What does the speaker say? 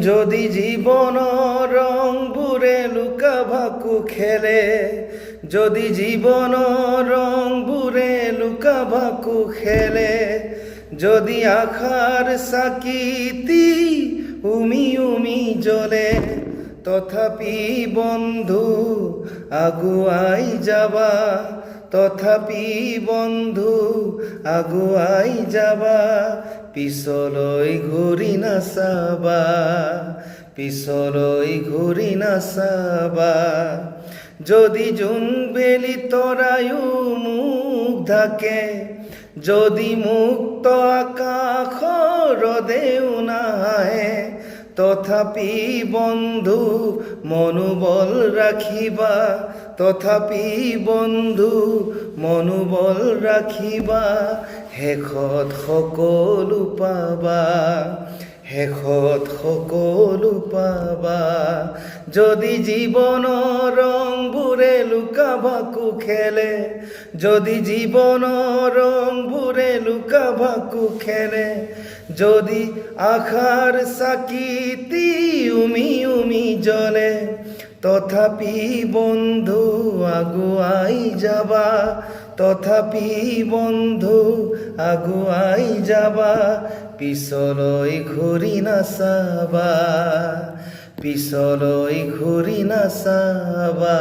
যদি জীবন রংপুরে লুকা ভাকু খেলে, যদি জীবন রংপুরে লুকা ভাকু খেলে, যদি আখার সাকিতি উমি উমি জ্বলে, তথাপি বন্ধু আগুয়াই যাবা, তথাপি বন্ধু আগুয়াই যাবা, পিছলৈ ঘূৰি নাচাবা, পিছলৈ ঘূৰি নাচাবা। যদি জোনবেলি তৰায়ো মুখ ঢাকে, যদি মুক্ত আকাশৰ ৰদেও নাহে, তথাপি বন্ধু মনোবল ৰাখিবা, তথাপি বন্ধু মনোবল ৰাখিবা, শেষত সকলো পাবা, শেষত সকলো পাবা। যদি জীৱনৰ ৰংবোৰে লুকা ভাকু খেলে, যদি জীৱনৰ ৰংবোৰে লুকা ভাকু খেলে, যদি আশাৰ চাকিতি উমি উমি জ্বলে, তথাপি বন্ধু আগুৱাই যাবা, তথাপি বন্ধু আগুৱাই যাবা, পিছলৈ ঘূৰি নাচাবা, পিছলৈ ঘূৰি নাচাবা।